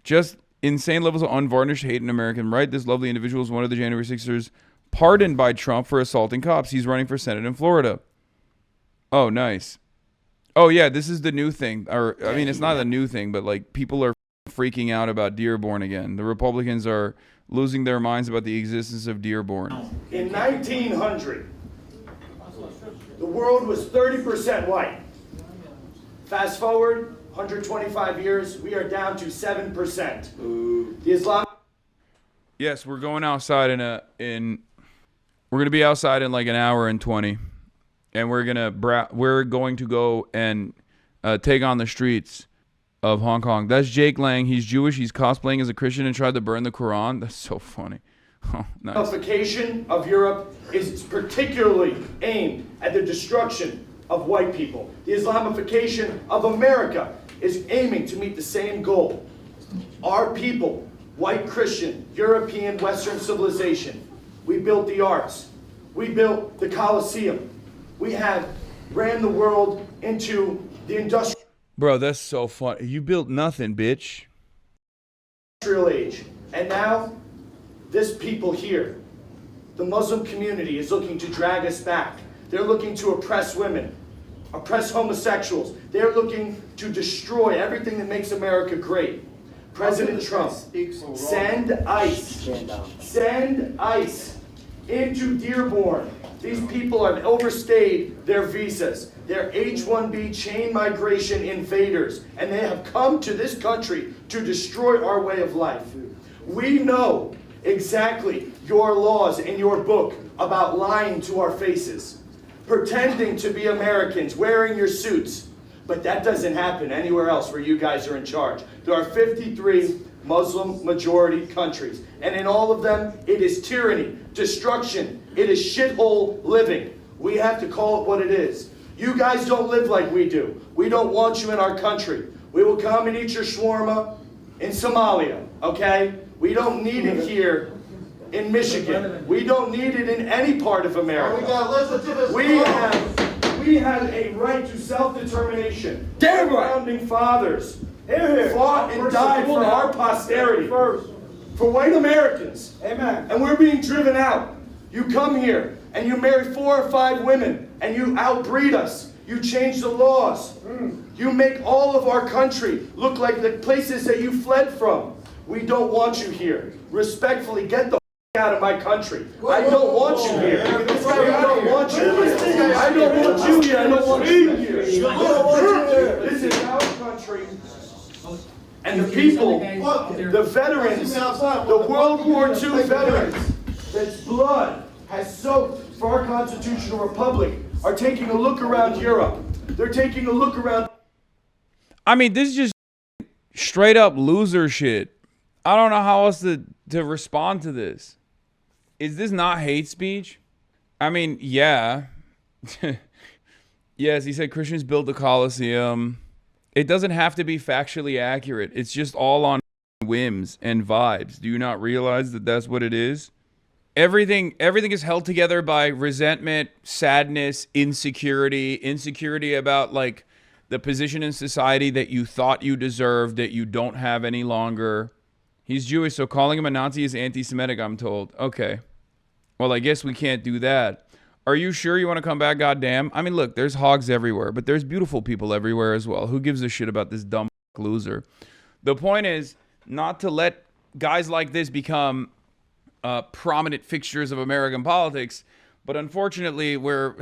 Just insane levels of unvarnished hate in American right. This lovely individual is one of the January 6ers pardoned by Trump for assaulting cops. He's running for Senate in Florida. Oh, nice. Oh, yeah, this is the new thing. Or, I mean, it's not a new thing, but, like, people are freaking out about Dearborn again. The Republicans are losing their minds about the existence of Dearborn. In 1900, the world was 30% white. Fast forward 125 years, we are down to 7%. The Islamic. Yes, we're going outside we're going to be outside in like an hour and 20. And we're going to go and take on the streets of Hong Kong. That's Jake Lang. He's Jewish. He's cosplaying as a Christian and tried to burn the Quran. That's so funny. Oh, nice. The unification of Europe is particularly aimed at the destruction of white people. The Islamification of America is aiming to meet the same goal. Our people, white Christian, European, Western civilization, we built the arts. We built the Colosseum. We have ran the world into the industrial. Bro, that's so funny. You built nothing, bitch. Age. And now, this people here, the Muslim community, is looking to drag us back. They're looking to oppress women, oppress homosexuals. They're looking to destroy everything that makes America great. President Trump, send ICE into Dearborn. These people have overstayed their visas. They're H-1B chain migration invaders, and they have come to this country to destroy our way of life. We know exactly your laws in your book about lying to our faces, pretending to be Americans, wearing your suits. But that doesn't happen anywhere else where you guys are in charge. There are 53 Muslim majority countries, and in all of them, it is tyranny, destruction, it is shithole living. We have to call it what it is. You guys don't live like we do. We don't want you in our country. We will come and eat your shawarma in Somalia, okay? We don't need it here in Michigan. We don't need it in any part of America. We have a right to self-determination. Damn right. Founding fathers fought and died for our posterity, for white Americans. Amen. And we're being driven out. You come here and you marry 4 or 5 women and you outbreed us. You change the laws. You make all of our country look like the places that you fled from. We don't want you here. Respectfully, get the out of my country. I don't want you here. I don't want you here. I don't want you here. I don't want you here. This is our country. And the people, the veterans, the World War II veterans, that's blood has soaked for our constitutional republic, are taking a look around Europe. They're taking a look around. I mean, this is just straight up loser shit. I don't know how else to respond to this. Is this not hate speech? I mean, yeah. Yes, he said Christians built the Colosseum. It doesn't have to be factually accurate. It's just all on whims and vibes. Do you not realize that that's what it is? Everything is held together by resentment, sadness, insecurity about like the position in society that you thought you deserved that you don't have any longer. He's Jewish, so calling him a Nazi is anti-Semitic, I'm told. Okay. Well, I guess we can't do that. Are you sure you want to come back, goddamn? I mean, look, there's hogs everywhere, but there's beautiful people everywhere as well. Who gives a shit about this dumb loser? The point is not to let guys like this become prominent fixtures of American politics, but unfortunately, we're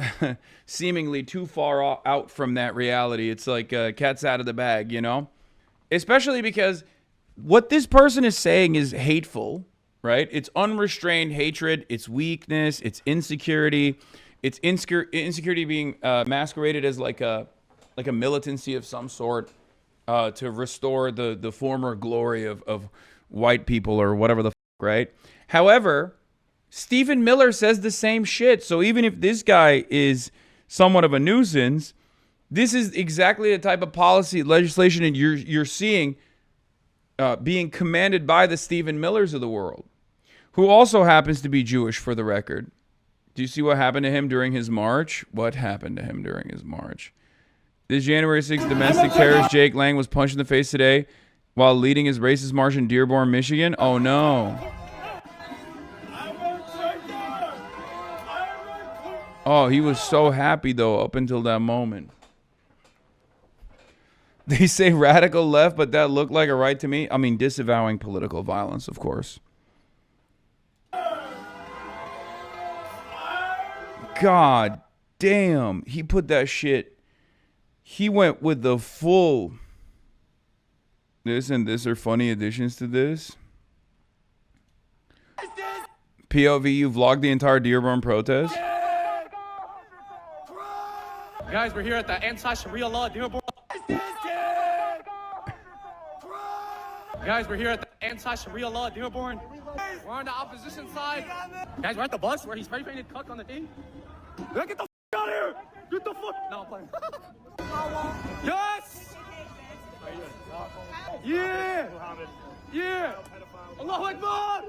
seemingly too far out from that reality. It's like cat's out of the bag, you know? Especially because what this person is saying is hateful, right? It's unrestrained hatred, it's weakness, it's insecurity. It's insecurity being masqueraded as like a militancy of some sort to restore the former glory of white people or whatever the fuck, right? However, Stephen Miller says the same shit. So even if this guy is somewhat of a nuisance, this is exactly the type of policy legislation and you're seeing being commanded by the Stephen Millers of the world, who also happens to be Jewish for the record. Do you see what happened to him during his march? What happened to him during his march? This January 6th domestic terrorist Jake Lang was punched in the face today while leading his racist march in Dearborn, Michigan. Oh no. Oh, he was so happy, though, up until that moment. They say radical left, but that looked like a right to me. I mean, disavowing political violence, of course. God damn. He put that shit. He went with the full. This and this are funny additions to this. POV, you vlogged the entire Dearborn protest? Guys, we're here at the anti-Sharia law Dearborn. Guys, we're here at the anti-Sharia law Dearborn. We're on the opposition side. Guys, we're at the bus where he's spray painted cuck on the thing. Get the f out of here! Get the fuck! No, I'm playing. Yes! Yeah! Yeah! Allahu Akbar!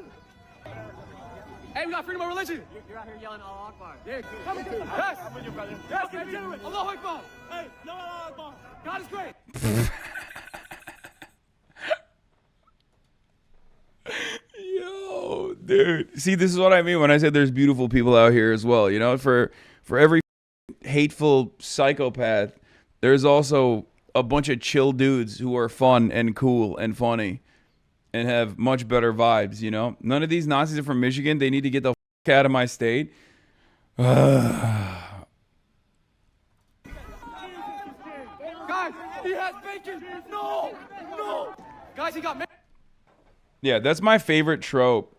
Hey, we got freedom of religion. You're out here yelling Allahu Akbar. Yeah, yes. I'm with you, brother. Yes, okay, do it. Allahu Akbar. Hey, no Allahu Akbar. God is great. Yo, dude. See, this is what I mean when I said there's beautiful people out here as well. You know, for every hateful psychopath, there's also a bunch of chill dudes who are fun and cool and funny and have much better vibes, you know? None of these Nazis are from Michigan. They need to get the fuck out of my state. Guys, he has bacon. No, no. Guys, he got me. Yeah, that's my favorite trope.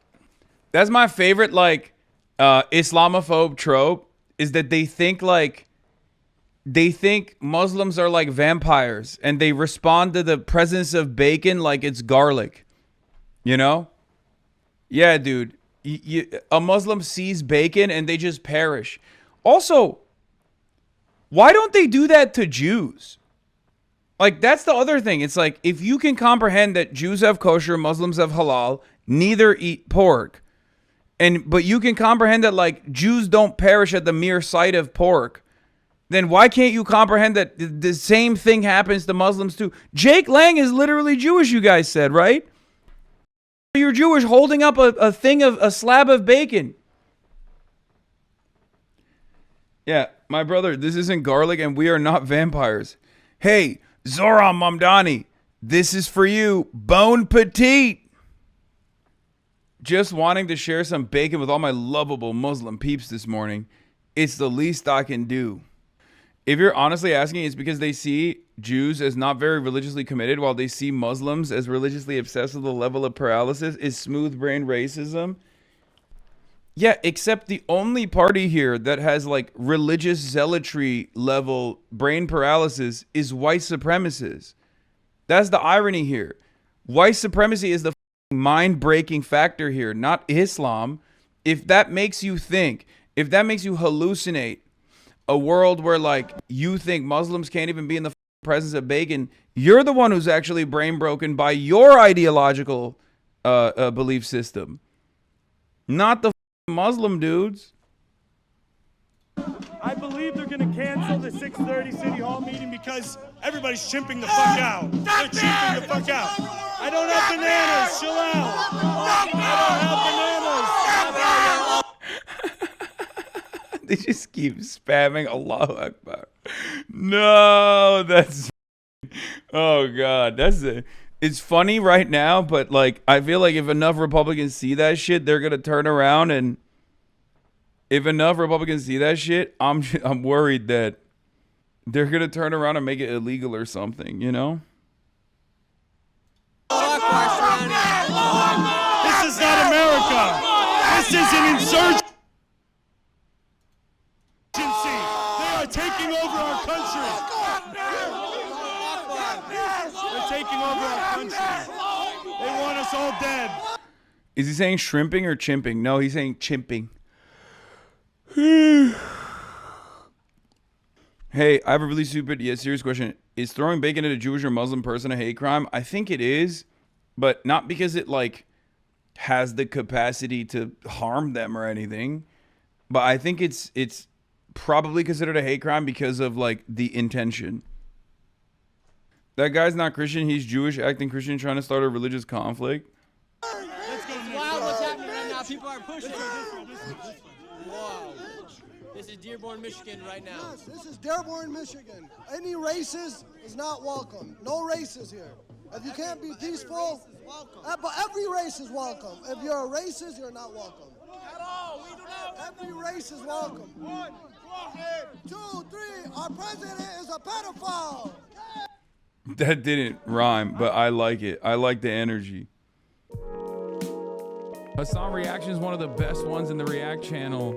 That's my favorite, like, Islamophobe trope, is that they think Muslims are like vampires and they respond to the presence of bacon like it's garlic. You know? Yeah, dude. A Muslim sees bacon and they just perish. Also, why don't they do that to Jews? Like, that's the other thing. It's like, if you can comprehend that Jews have kosher, Muslims have halal, neither eat pork, but you can comprehend that, like, Jews don't perish at the mere sight of pork, then why can't you comprehend that the same thing happens to Muslims too? Jake Lang is literally Jewish, you guys said, right? You're Jewish holding up a slab of bacon. Yeah, my brother, this isn't garlic and we are not vampires. Hey, Zoran Mamdani, this is for you. Bon Petite. Just wanting to share some bacon with all my lovable Muslim peeps this morning. It's the least I can do. If you're honestly asking, it's because they see Jews as not very religiously committed while they see Muslims as religiously obsessed with the level of paralysis is smooth brain racism. Yeah, except the only party here that has like religious zealotry level brain paralysis is white supremacists. That's the irony here. White supremacy is the mind-breaking factor here, not Islam. If that makes you think, if that makes you hallucinate a world where like you think Muslims can't even be in the presence of bacon, you're the one who's actually brain broken by your ideological belief system, not the Muslim dudes. I believe they're going to cancel the 6:30 City Hall meeting because everybody's chimping the fuck out. They're chimping the fuck out. I don't have bananas. Chill out. I don't have bananas. They just keep spamming Allahu Akbar. No, that's... Oh, God. It's funny right now, but, like, I feel like if enough Republicans see that shit, they're going to turn around and... If enough Republicans see that shit, I'm worried that they're going to turn around and make it illegal or something, you know? This is not America. This is an insurgency. They are taking over our country. They're taking over our country. They want us all dead. Is he saying shrimping or chimping? No, he's saying chimping. Hey, I have a really stupid yet serious question. Is throwing bacon at a Jewish or Muslim person a hate crime? I think it is, but not because it like has the capacity to harm them or anything. But I think it's probably considered a hate crime because of like the intention. That guy's not Christian, he's Jewish, acting Christian, trying to start a religious conflict. It's wild what's happening right now. People are pushing. Wow. This is Dearborn, Michigan right now. Yes, this is Dearborn, Michigan. Any racist is not welcome. No races here. If you can't be peaceful, but every race is welcome. If you're a racist, you're not welcome. At all, we do not. Every race is welcome. 1, 2, 3. Our president is a pedophile. That didn't rhyme, but I like it. I like the energy. Hasan Reaction is one of the best ones in the React channel.